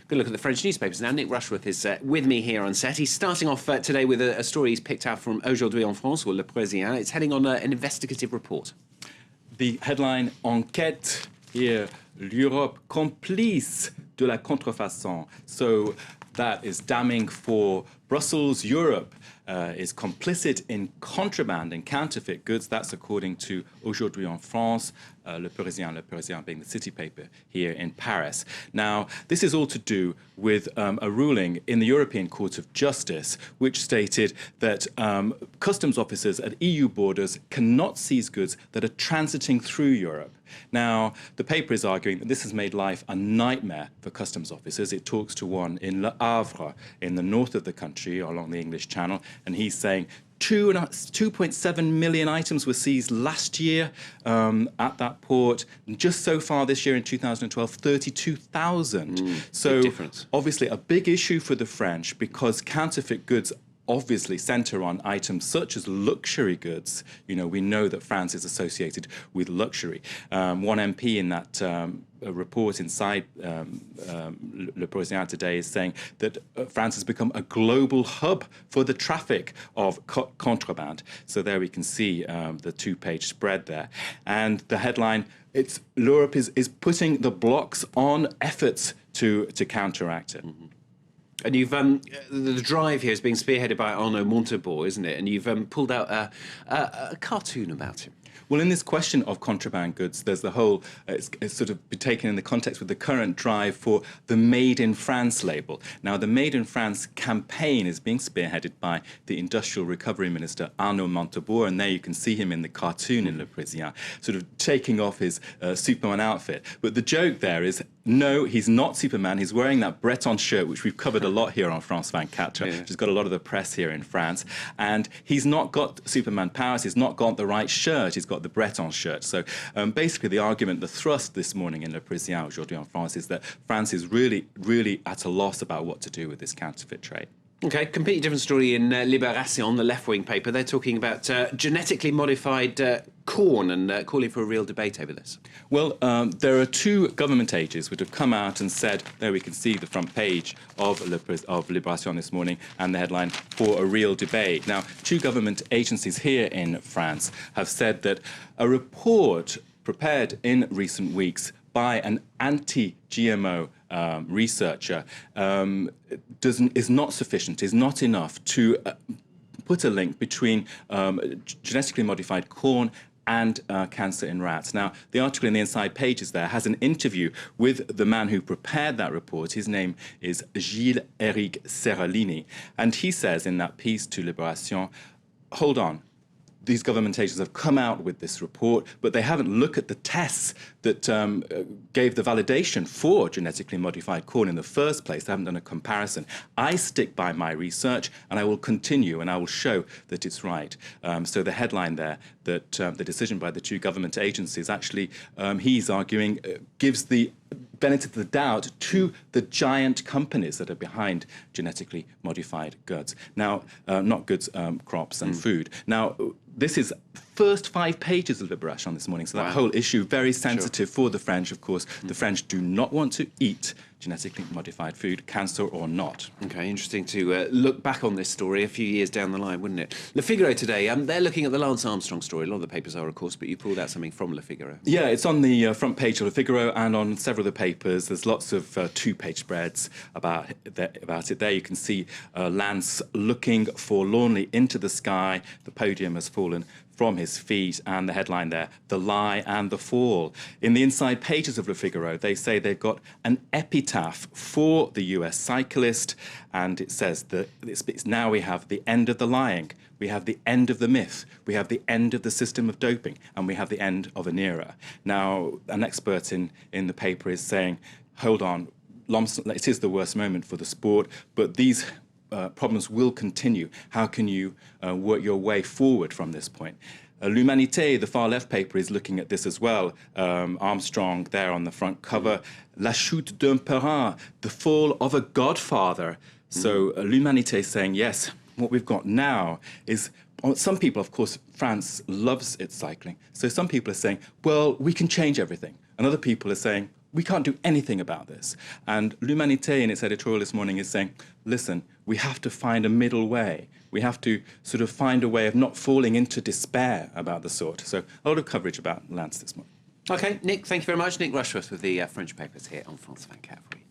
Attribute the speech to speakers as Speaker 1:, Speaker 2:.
Speaker 1: Good look at the French newspapers now. Nick Rushworth is with me here on set. He's starting off today with a story he's picked out from Aujourd'hui en France, or Le Parisien. It's heading on an investigative report.
Speaker 2: The headline, Enquête here, l'Europe complice de la contrefaçon. So that is damning for Brussels. Europe is complicit in contraband and counterfeit goods. That's according to Aujourd'hui en France, Le Parisien being the city paper here in Paris. Now, this is all to do with a ruling in the European Court of Justice, which stated that customs officers at EU borders cannot seize goods that are transiting through Europe. Now, the paper is arguing that this has made life a nightmare for customs officers. It talks to one in Le Havre, in the north of the country, along the English Channel, and he's saying 2.7 million items were seized last year at that port. And just so far this year in 2012, 32,000.
Speaker 1: So
Speaker 2: obviously a big issue for the French, because counterfeit goods obviously centre on items such as luxury goods. You know, we know that France is associated with luxury. One MP in that report inside Le Parisien today is saying that France has become a global hub for the traffic of contraband. So there we can see the two-page spread there. And the headline, it's Europe is putting the blocks on efforts to counteract it.
Speaker 1: Mm-hmm. And you've the drive here is being spearheaded by Arnaud Montebourg, isn't it? And you've pulled out a cartoon about him.
Speaker 2: Well, in this question of contraband goods, there's the whole, it's sort of been taken in the context with the current drive for the Made in France label. Now, the Made in France campaign is being spearheaded by the Industrial Recovery Minister, Arnaud Montebourg, and there you can see him in the cartoon in Le Parisien, sort of taking off his Superman outfit. But the joke there is, no, he's not Superman. He's wearing that Breton shirt, which we've covered a lot here on France 24, which has got a lot of the press here in France. And he's not got Superman powers. He's not got the right shirt. He's got the Breton shirt. So basically the argument, the thrust this morning in Le Parisien Aujourd'hui en France is that France is really, really at a loss about what to do with this counterfeit trade.
Speaker 1: OK, completely different story in Libération, the left-wing paper. They're talking about genetically modified corn and calling for a real debate over this.
Speaker 2: Well, there are two government agencies which have come out and said, there we can see the front page of Libération this morning and the headline, for a real debate. Now, two government agencies here in France have said that a report prepared in recent weeks by an anti-GMO researcher is not sufficient, is not enough to put a link between genetically modified corn and cancer in rats. Now, the article in the inside pages there has an interview with the man who prepared that report. His name is Gilles-Éric Serralini. And he says in that piece to Libération, hold on, these government agencies have come out with this report, but they haven't looked at the tests that gave the validation for genetically modified corn in the first place. They haven't done a comparison. I stick by my research, and I will continue, and I will show that it's right. So the headline there, that the decision by the two government agencies, actually, he's arguing, gives the benefit of the doubt to the giant companies that are behind genetically modified goods. Now, not goods, crops and food. Now, this is first 5 pages of Libération this morning, so that whole issue, very sensitive for the French, of course. The French do not want to eat genetically modified food, cancer or not.
Speaker 1: OK, interesting to look back on this story a few years down the line, wouldn't it? Le Figaro today, they're looking at the Lance Armstrong story. A lot of the papers are, of course, but you pulled out something from Le Figaro.
Speaker 2: Yeah, it's on the front page of Le Figaro and on several of the papers. There's lots of two-page spreads about it. There you can see Lance looking forlornly into the sky. The podium has fallen from his feet, and the headline there, The Lie and the Fall. In the inside pages of Le Figaro, they say they've got an epitaph for the US cyclist, and it says that now we have the end of the lying, we have the end of the myth, we have the end of the system of doping, and we have the end of an era. Now, an expert in the paper is saying, hold on, it is the worst moment for the sport, but these problems will continue. How can you work your way forward from this point? L'Humanité, the far-left paper, is looking at this as well. Armstrong there on the front cover. La chute d'un parent, the fall of a godfather. So L'Humanité is saying, yes, what we've got now is, some people, of course, France loves its cycling. So some people are saying, well, we can change everything. And other people are saying, we can't do anything about this. And L'Humanité, in its editorial this morning, is saying, listen, we have to find a middle way. We have to sort of find a way of not falling into despair about the sort. So a lot of coverage about Lance this morning.
Speaker 1: OK, Nick, thank you very much. Nick Rushworth with the French papers here on France 24.